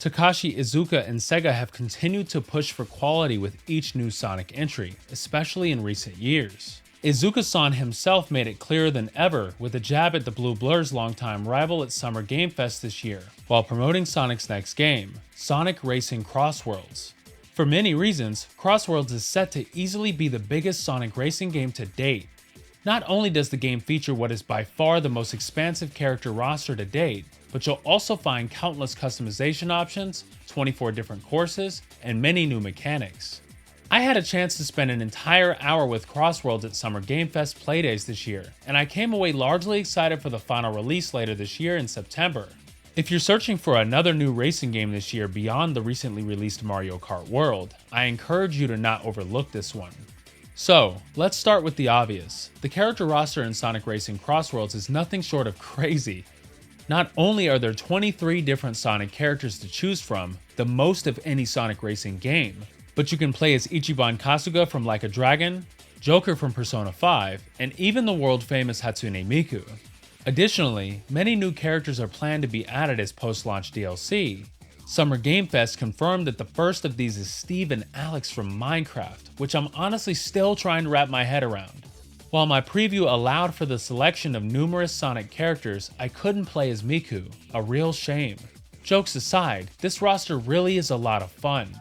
Takashi Iizuka and SEGA have continued to push for quality with each new Sonic entry, especially in recent years. Iizuka-san himself made it clearer than ever with a jab at the Blue Blur's longtime rival at Summer Game Fest this year, while promoting Sonic's next game, Sonic Racing CrossWorlds. For many reasons, CrossWorlds is set to easily be the biggest Sonic racing game to date. Not only does the game feature what is by far the most expansive character roster to date, but you'll also find countless customization options, 24 different courses, and many new mechanics. I had a chance to spend an entire hour with CrossWorlds at Summer Game Fest Playdays this year, and I came away largely excited for the final release later this year in September. If you're searching for another new racing game this year beyond the recently released Mario Kart World, I encourage you to not overlook this one. So, let's start with the obvious. The character roster in Sonic Racing CrossWorlds is nothing short of crazy. Not only are there 23 different Sonic characters to choose from, the most of any Sonic racing game, but you can play as Ichiban Kasuga from Like a Dragon, Joker from Persona 5, and even the world-famous Hatsune Miku. Additionally, many new characters are planned to be added as post-launch DLC. Summer Game Fest confirmed that the first of these is Steve and Alex from Minecraft, which I'm honestly still trying to wrap my head around. While my preview allowed for the selection of numerous Sonic characters, I couldn't play as Miku, a real shame. Jokes aside, this roster really is a lot of fun.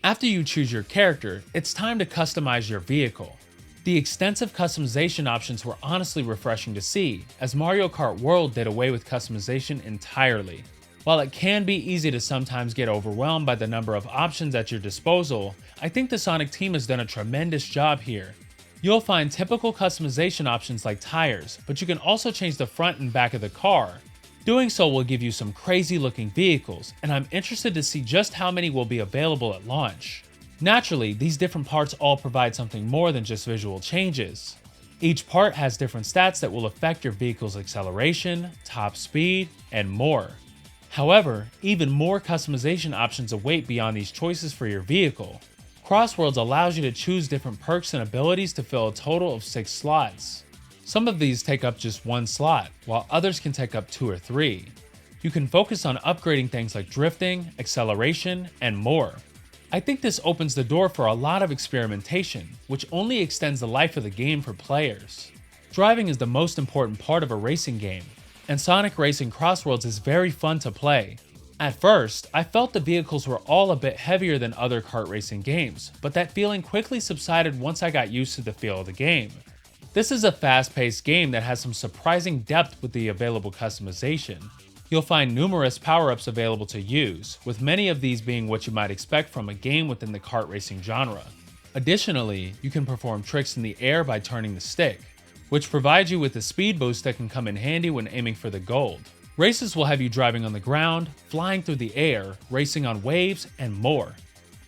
After you choose your character, it's time to customize your vehicle. The extensive customization options were honestly refreshing to see, as Mario Kart World did away with customization entirely. While it can be easy to sometimes get overwhelmed by the number of options at your disposal, I think the Sonic team has done a tremendous job here. You'll find typical customization options like tires, but you can also change the front and back of the car. Doing so will give you some crazy looking vehicles, and I'm interested to see just how many will be available at launch. Naturally, these different parts all provide something more than just visual changes. Each part has different stats that will affect your vehicle's acceleration, top speed, and more. However, even more customization options await beyond these choices for your vehicle. CrossWorlds allows you to choose different perks and abilities to fill a total of 6 slots. Some of these take up just 1 slot, while others can take up 2 or 3. You can focus on upgrading things like drifting, acceleration, and more. I think this opens the door for a lot of experimentation, which only extends the life of the game for players. Driving is the most important part of a racing game, and Sonic Racing CrossWorlds is very fun to play. At first, I felt the vehicles were all a bit heavier than other kart racing games, but that feeling quickly subsided once I got used to the feel of the game. This is a fast-paced game that has some surprising depth with the available customization. You'll find numerous power-ups available to use, with many of these being what you might expect from a game within the kart racing genre. Additionally, you can perform tricks in the air by turning the stick, which provides you with a speed boost that can come in handy when aiming for the gold. Races will have you driving on the ground, flying through the air, racing on waves, and more.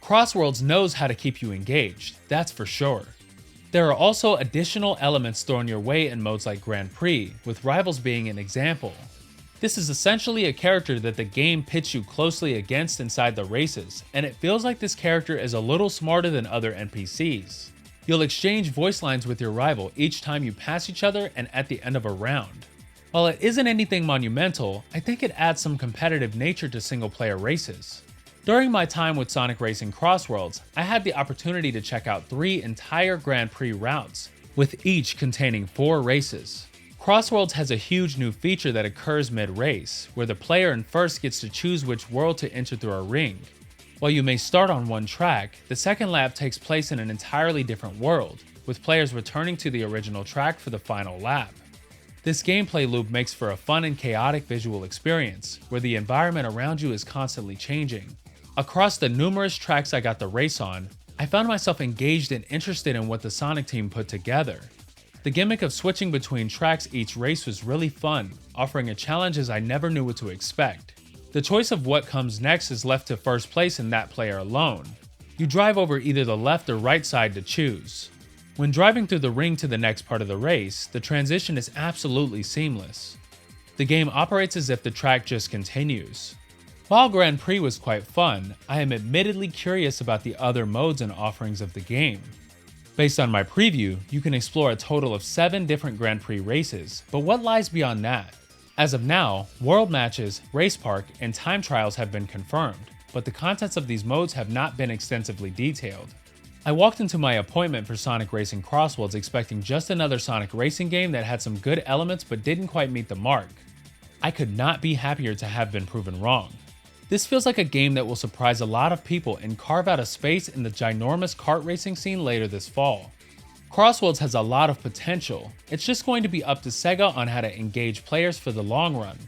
CrossWorlds knows how to keep you engaged, that's for sure. There are also additional elements thrown your way in modes like Grand Prix, with rivals being an example. This is essentially a character that the game pits you closely against inside the races, and it feels like this character is a little smarter than other NPCs. You'll exchange voice lines with your rival each time you pass each other and at the end of a round. While it isn't anything monumental, I think it adds some competitive nature to single-player races. During my time with Sonic Racing CrossWorlds, I had the opportunity to check out 3 entire Grand Prix routes, with each containing 4 races. CrossWorlds has a huge new feature that occurs mid-race, where the player in first gets to choose which world to enter through a ring. While you may start on one track, the second lap takes place in an entirely different world, with players returning to the original track for the final lap. This gameplay loop makes for a fun and chaotic visual experience, where the environment around you is constantly changing. Across the numerous tracks I got to race on, I found myself engaged and interested in what the Sonic team put together. The gimmick of switching between tracks each race was really fun, offering a challenge as I never knew what to expect. The choice of what comes next is left to first place and that player alone. You drive over either the left or right side to choose. When driving through the ring to the next part of the race, the transition is absolutely seamless. The game operates as if the track just continues. While Grand Prix was quite fun, I am admittedly curious about the other modes and offerings of the game. Based on my preview, you can explore a total of 7 different Grand Prix races, but what lies beyond that? As of now, world matches, race park, and time trials have been confirmed, but the contents of these modes have not been extensively detailed. I walked into my appointment for Sonic Racing CrossWorlds expecting just another Sonic racing game that had some good elements but didn't quite meet the mark. I could not be happier to have been proven wrong. This feels like a game that will surprise a lot of people and carve out a space in the ginormous kart racing scene later this fall. CrossWorlds has a lot of potential, it's just going to be up to SEGA on how to engage players for the long run.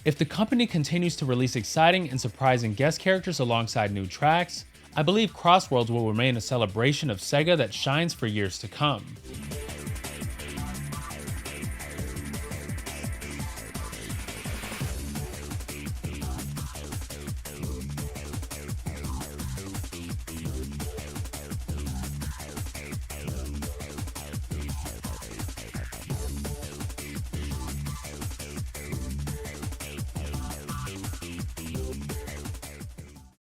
If the company continues to release exciting and surprising guest characters alongside new tracks, I believe CrossWorlds will remain a celebration of SEGA that shines for years to come.